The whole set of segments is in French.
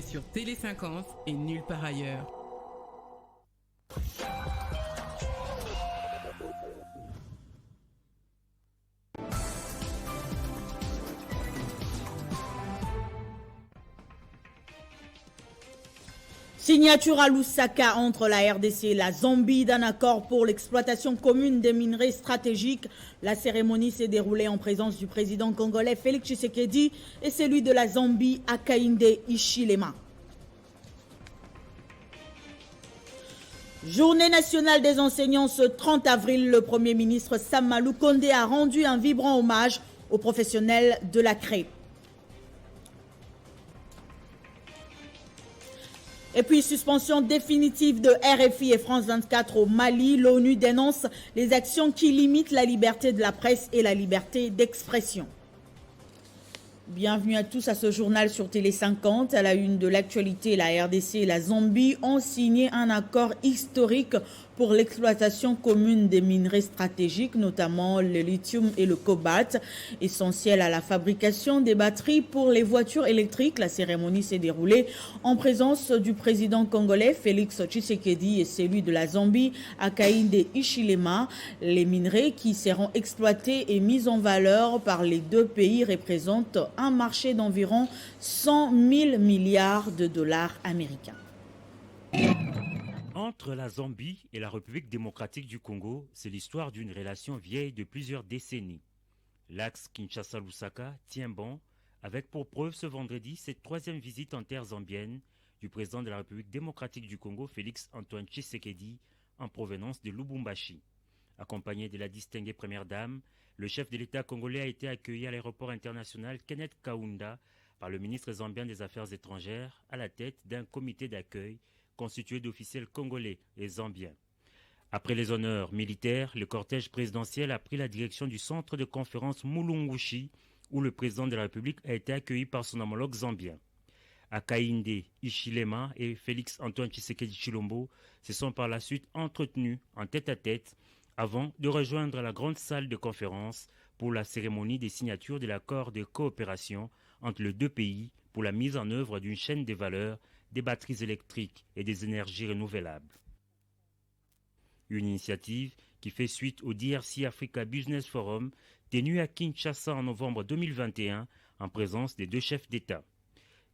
sur Télé 50 et nulle part ailleurs. Signature à Lusaka entre la RDC et la Zambie d'un accord pour l'exploitation commune des minerais stratégiques. La cérémonie s'est déroulée en présence du président congolais Félix Tshisekedi et celui de la Zambie Hakainde Hichilema. Journée nationale des enseignants ce 30 avril, le Premier ministre Samalou Kondé a rendu un vibrant hommage aux professionnels de la CRE. Et puis, suspension définitive de RFI et France 24 au Mali. L'ONU dénonce les actions qui limitent la liberté de la presse et la liberté d'expression. Bienvenue à tous à ce journal sur Télé 50. À la une de l'actualité, la RDC et la Zambie ont signé un accord historique pour l'exploitation commune des minerais stratégiques, notamment le lithium et le cobalt, essentiels à la fabrication des batteries pour les voitures électriques. La cérémonie s'est déroulée en présence du président congolais Félix Tshisekedi et celui de la Zambie Hakainde Hichilema. Les minerais qui seront exploités et mis en valeur par les deux pays représentent un marché d'environ 100 000 milliards de dollars américains. Entre la Zambie et la République démocratique du Congo, c'est l'histoire d'une relation vieille de plusieurs décennies. L'axe Kinshasa-Lusaka tient bon, avec pour preuve ce vendredi cette troisième visite en terre zambienne du président de la République démocratique du Congo, Félix Antoine Tshisekedi, en provenance de Lubumbashi. Accompagné de la distinguée première dame, le chef de l'État congolais a été accueilli à l'aéroport international Kenneth Kaunda par le ministre zambien des Affaires étrangères à la tête d'un comité d'accueil constitué d'officiels congolais et zambiens. Après les honneurs militaires, le cortège présidentiel a pris la direction du centre de conférence Mulungushi, où le président de la République a été accueilli par son homologue zambien. Hakainde Hichilema et Félix Antoine Tshisekedi Tshilombo se sont par la suite entretenus en tête-à-tête avant de rejoindre la grande salle de conférence pour la cérémonie des signatures de l'accord de coopération entre les deux pays pour la mise en œuvre d'une chaîne de valeur des batteries électriques et des énergies renouvelables. Une initiative qui fait suite au DRC Africa Business Forum tenu à Kinshasa en novembre 2021 en présence des deux chefs d'État.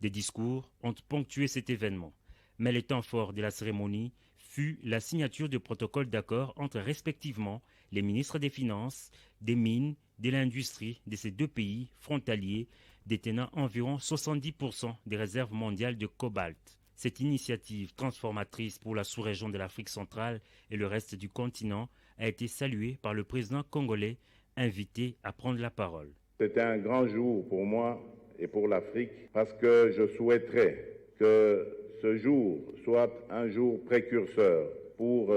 Des discours ont ponctué cet événement, mais le temps fort de la cérémonie fut la signature de protocoles d'accord entre respectivement les ministres des Finances, des Mines, de l'Industrie de ces deux pays frontaliers détenant environ 70% des réserves mondiales de cobalt. Cette initiative transformatrice pour la sous-région de l'Afrique centrale et le reste du continent a été saluée par le président congolais, invité à prendre la parole. C'était un grand jour pour moi et pour l'Afrique parce que je souhaiterais que ce jour soit un jour précurseur pour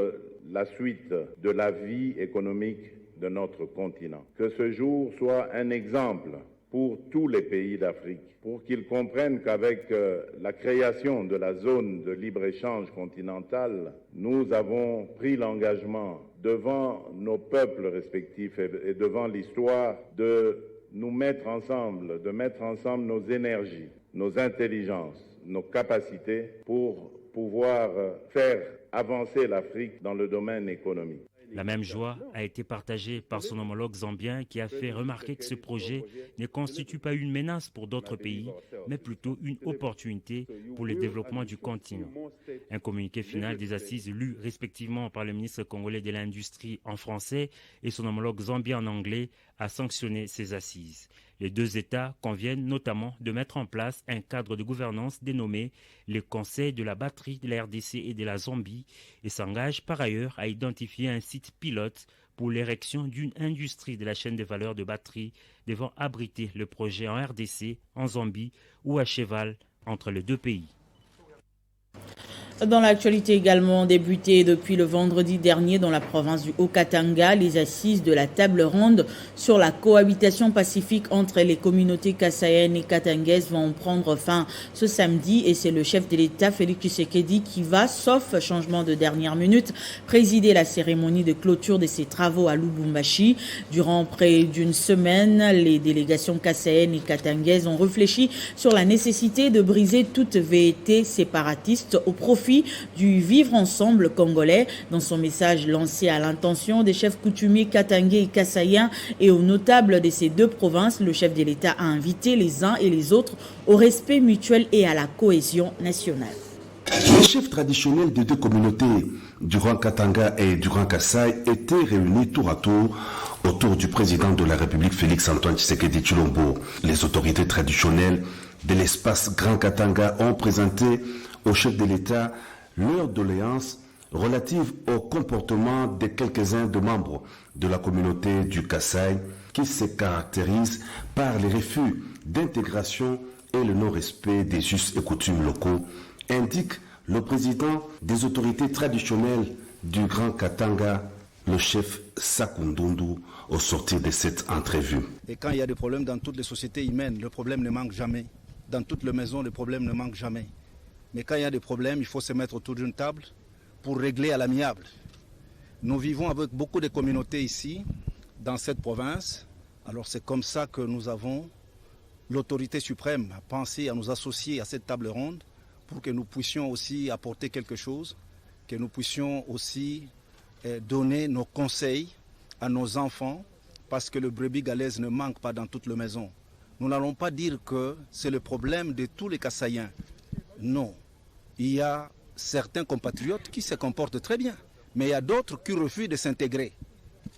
la suite de la vie économique de notre continent. Que ce jour soit un exemple pour tous les pays d'Afrique, pour qu'ils comprennent qu'avec la création de la zone de libre-échange continentale, nous avons pris l'engagement devant nos peuples respectifs et devant l'histoire de nous mettre ensemble, de mettre ensemble nos énergies, nos intelligences, nos capacités pour pouvoir faire avancer l'Afrique dans le domaine économique. La même joie a été partagée par son homologue zambien qui a fait remarquer que ce projet ne constitue pas une menace pour d'autres pays, mais plutôt une opportunité pour le développement du continent. Un communiqué final des assises lu respectivement par le ministre congolais de l'Industrie en français et son homologue zambien en anglais a sanctionné ces assises. Les deux États conviennent notamment de mettre en place un cadre de gouvernance dénommé le Conseil de la batterie de la RDC et de la Zambie et s'engagent par ailleurs à identifier un site pilote pour l'érection d'une industrie de la chaîne de valeur de batterie devant abriter le projet en RDC, en Zambie ou à cheval entre les deux pays. Dans l'actualité également, débutée depuis le vendredi dernier dans la province du Haut-Katanga, les assises de la table ronde sur la cohabitation pacifique entre les communautés kassayennes et katangaises vont prendre fin ce samedi et c'est le chef de l'État, Félix Tshisekedi, qui va, sauf changement de dernière minute, présider la cérémonie de clôture de ces travaux à Lubumbashi. Durant près d'une semaine, les délégations kassayennes et katangaises ont réfléchi sur la nécessité de briser toute velléité séparatiste au profit du vivre ensemble congolais. Dans son message lancé à l'intention des chefs coutumiers katangais et kassaïens et aux notables de ces deux provinces, le chef de l'État a invité les uns et les autres au respect mutuel et à la cohésion nationale. Les chefs traditionnels des deux communautés, du Grand Katanga et du Grand Kassai, étaient réunis tour à tour autour du président de la République Félix-Antoine Tshisekedi Tshilombo. Les autorités traditionnelles de l'espace Grand Katanga ont présenté au chef de l'État leurs doléances relatives au comportement de quelques-uns de membres de la communauté du Kassai qui se caractérisent par les refus d'intégration et le non-respect des us et coutumes locaux, indique le président des autorités traditionnelles du Grand Katanga, le chef Sakundundu, au sortir de cette entrevue. Et quand il y a des problèmes dans toutes les sociétés humaines, le problème ne manque jamais. Dans toutes les maisons, le problème ne manque jamais. Mais quand il y a des problèmes, il faut se mettre autour d'une table pour régler à l'amiable. Nous vivons avec beaucoup de communautés ici, dans cette province. Alors c'est comme ça que nous avons l'autorité suprême à penser à nous associer à cette table ronde pour que nous puissions aussi apporter quelque chose, que nous puissions aussi donner nos conseils à nos enfants, parce que le brebis galaise ne manque pas dans toute la maison. Nous n'allons pas dire que c'est le problème de tous les Kassaïens. Non, il y a certains compatriotes qui se comportent très bien, mais il y a d'autres qui refusent de s'intégrer.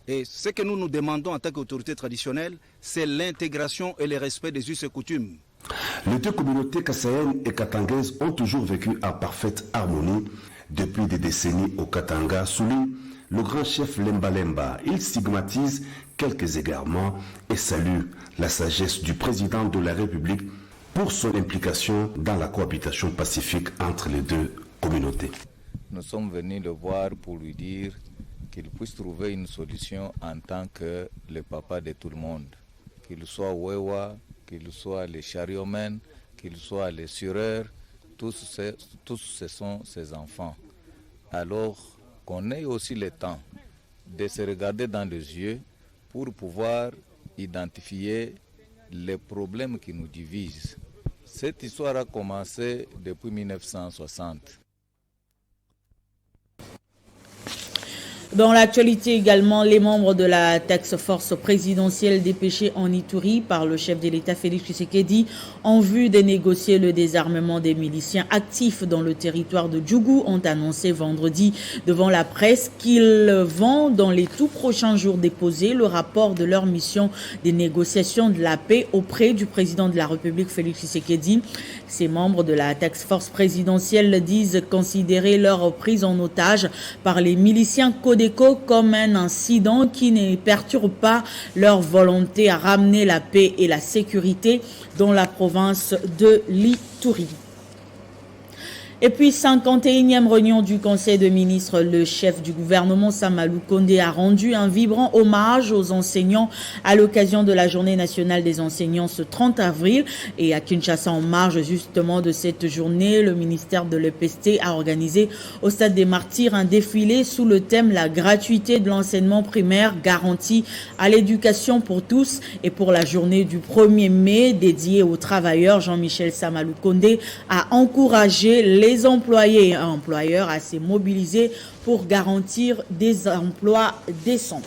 Et ce que nous nous demandons en tant qu'autorité traditionnelle, c'est l'intégration et le respect des us et coutumes. Les deux communautés kassayennes et katangaises ont toujours vécu en parfaite harmonie depuis des décennies au Katanga, souligne le grand chef Lemba Lemba. Il stigmatise quelques égarements et salue la sagesse du président de la République pour son implication dans la cohabitation pacifique entre les deux communautés. Nous sommes venus le voir pour lui dire qu'il puisse trouver une solution en tant que le papa de tout le monde. Qu'il soit Wewa, qu'il soit les chariomen, qu'il soit les sureurs, tous ce sont ses enfants. Alors qu'on ait aussi le temps de se regarder dans les yeux pour pouvoir identifier les problèmes qui nous divisent. Cette histoire a commencé depuis 1960. Dans l'actualité également, les membres de la task force présidentielle dépêchés en Ituri par le chef de l'État Félix Tshisekedi en vue de négocier le désarmement des miliciens actifs dans le territoire de Djougou ont annoncé vendredi devant la presse qu'ils vont dans les tout prochains jours déposer le rapport de leur mission des négociations de la paix auprès du président de la République Félix Tshisekedi. Ces membres de la task force présidentielle disent considérer leur prise en otage par les miliciens Codeco comme un incident qui ne perturbe pas leur volonté à ramener la paix et la sécurité dans la province de l'Ituri. Et puis, 51e réunion du Conseil de ministres, le chef du gouvernement Samalou Kondé a rendu un vibrant hommage aux enseignants à l'occasion de la Journée nationale des enseignants ce 30 avril. Et à Kinshasa, en marge justement de cette journée, le ministère de l'EPST a organisé au Stade des Martyrs un défilé sous le thème « La gratuité de l'enseignement primaire garantie à l'éducation pour tous ». Et pour la journée du 1er mai dédiée aux travailleurs, Jean-Michel Samalou Kondé a encouragé les employés et employeurs à se mobiliser pour garantir des emplois décents.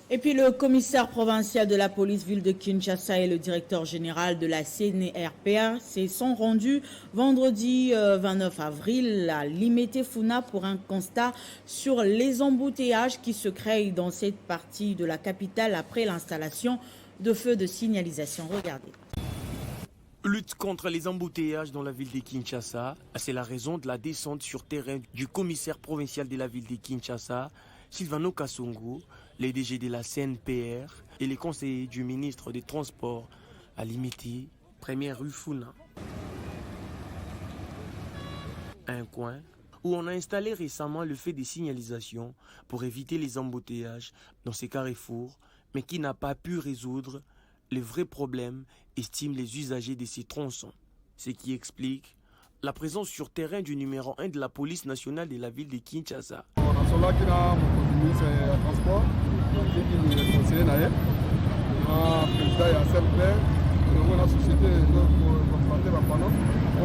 Et puis le commissaire provincial de la police ville de Kinshasa et le directeur général de la CNRPA se sont rendus vendredi 29 avril à Limete-Funa pour un constat sur les embouteillages qui se créent dans cette partie de la capitale après l'installation de feux de signalisation. Regardez. Lutte contre les embouteillages dans la ville de Kinshasa, c'est la raison de la descente sur terrain du commissaire provincial de la ville de Kinshasa, Sylvano Kassongo, les DG de la CNPR et les conseillers du ministre des Transports à Limiti, première rue Funa. Un coin où on a installé récemment le fait des signalisations pour éviter les embouteillages dans ces carrefours, mais qui n'a pas pu résoudre les vrais problèmes, estiment les usagers de ces tronçons. Ce qui explique la présence sur terrain du numéro 1 de la police nationale de la ville de Kinshasa. On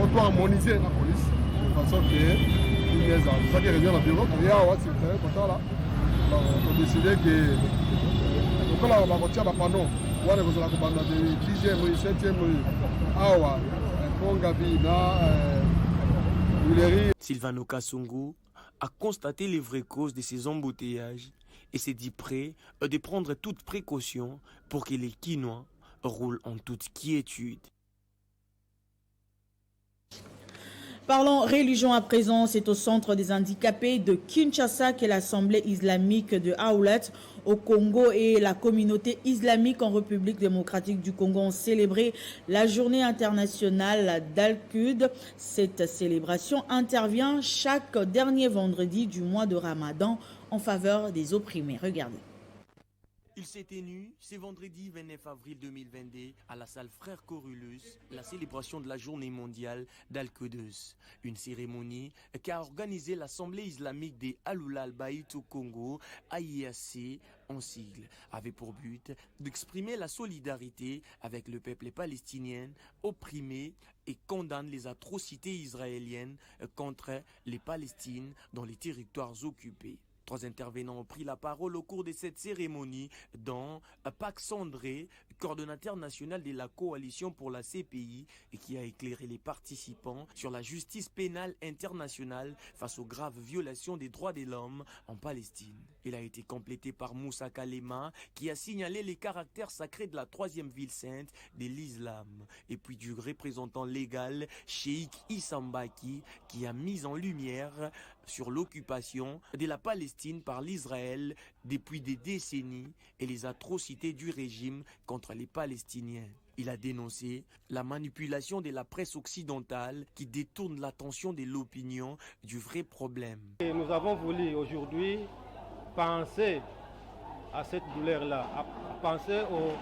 doit harmoniser la police de façon que les gens qui reviennent au bureau, on a décidé que on va retirer la panneau. On va la commande de 10e, 7e, awa, Pongabi, Sylvano Kasongo a constaté les vraies causes de ces embouteillages et s'est dit prêt de prendre toute précaution pour que les Kinois roulent en toute quiétude. Parlons religion à présent. C'est au centre des handicapés de Kinshasa que l'Assemblée islamique de Aoulet au Congo et la communauté islamique en République démocratique du Congo ont célébré la journée internationale d'Al-Qud. Cette célébration intervient chaque dernier vendredi du mois de Ramadan en faveur des opprimés. Regardez. Il s'est tenu ce vendredi 29 avril 2022 à la salle Frère Corulus la célébration de la journée mondiale d'Al-Quds, une cérémonie qu'a organisée l'Assemblée islamique des Aloula al-Baït au Congo, AIAC en sigle, avait pour but d'exprimer la solidarité avec le peuple palestinien opprimé et condamne les atrocités israéliennes contre les Palestines dans les territoires occupés. 3 intervenants ont pris la parole au cours de cette cérémonie, dont Pax André, coordonnateur national de la coalition pour la CPI, et qui a éclairé les participants sur la justice pénale internationale face aux graves violations des droits de l'homme en Palestine. Il a été complété par Moussa Kalema, qui a signalé les caractères sacrés de la 3e ville sainte de l'islam, et puis du représentant légal Cheikh Issa Mbaki, qui a mis en lumière sur l'occupation de la Palestine par l'Israël depuis des décennies et les atrocités du régime contre les Palestiniens. Il a dénoncé la manipulation de la presse occidentale qui détourne l'attention de l'opinion du vrai problème. Et nous avons voulu aujourd'hui penser à cette douleur-là, à penser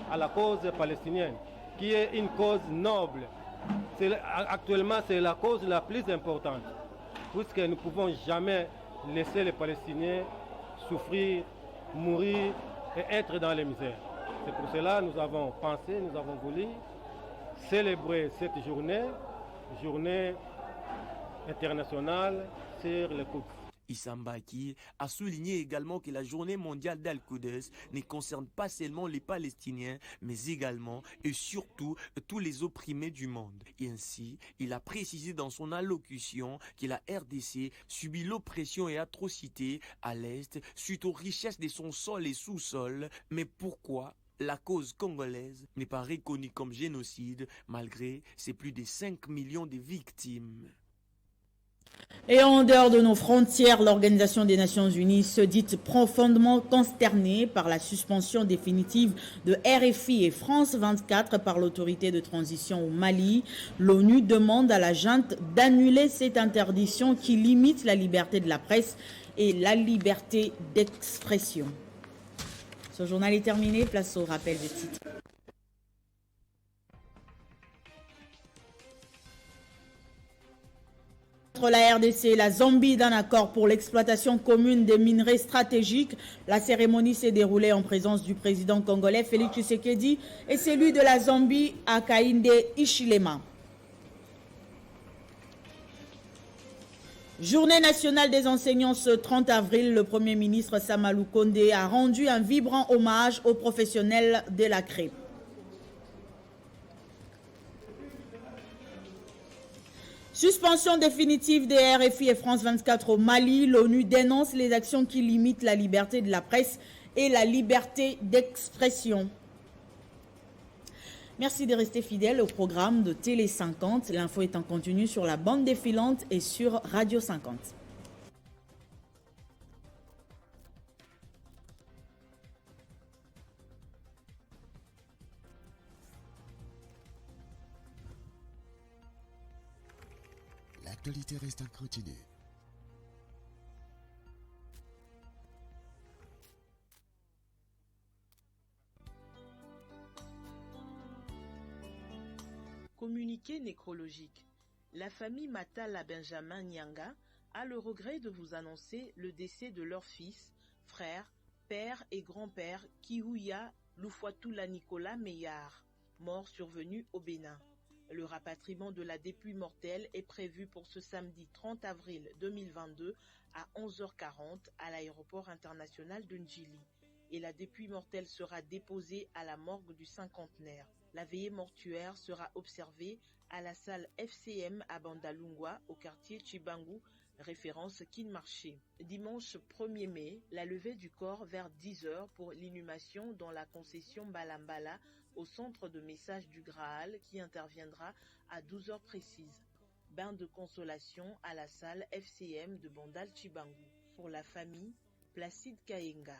à la cause palestinienne, qui est une cause noble. Actuellement, c'est la cause la plus importante, puisque nous ne pouvons jamais laisser les Palestiniens souffrir, mourir et être dans les misères. C'est pour cela que nous avons pensé, nous avons voulu célébrer cette journée internationale sur le couple. Issa Mbaki a souligné également que la journée mondiale d'Al-Quds ne concerne pas seulement les Palestiniens, mais également et surtout tous les opprimés du monde. Et ainsi, il a précisé dans son allocution que la RDC subit l'oppression et atrocité à l'Est suite aux richesses de son sol et sous-sol. Mais pourquoi la cause congolaise n'est pas reconnue comme génocide malgré ses plus de 5 millions de victimes? Et en dehors de nos frontières, l'Organisation des Nations Unies se dit profondément consternée par la suspension définitive de RFI et France 24 par l'autorité de transition au Mali. L'ONU demande à la junte d'annuler cette interdiction qui limite la liberté de la presse et la liberté d'expression. Ce journal est terminé, place au rappel des titres. Entre la RDC et la Zambie d'un accord pour l'exploitation commune des minerais stratégiques. La cérémonie s'est déroulée en présence du président congolais Félix Tshisekedi et celui de la Zambie Hakainde Hichilema. Journée nationale des enseignants ce 30 avril, le Premier ministre Samalou Kondé a rendu un vibrant hommage aux professionnels de la crêpe. Suspension définitive des RFI et France 24 au Mali. L'ONU dénonce les actions qui limitent la liberté de la presse et la liberté d'expression. Merci de rester fidèle au programme de Télé 50. L'info est en continu sur la bande défilante et sur Radio 50. L'actualité reste en continu. Communiqué nécrologique. La famille Matala Benjamin Nyanga a le regret de vous annoncer le décès de leur fils, frère, père et grand-père Kihuya Lufuatula Nicolas Meillard, mort survenu au Bénin. Le rapatriement de la dépouille mortelle est prévu pour ce samedi 30 avril 2022 à 11h40 à l'aéroport international de Ndjili. Et la dépouille mortelle sera déposée à la morgue du cinquantenaire. La veillée mortuaire sera observée à la salle FCM à Bandalungwa, au quartier Chibangu, référence Kinmarché. Dimanche 1er mai, la levée du corps vers 10h pour l'inhumation dans la concession Balambala au centre de message du Graal qui interviendra à 12h précises. Bain de consolation à la salle FCM de Bandal Chibangu. Pour la famille, Placide Kayenga.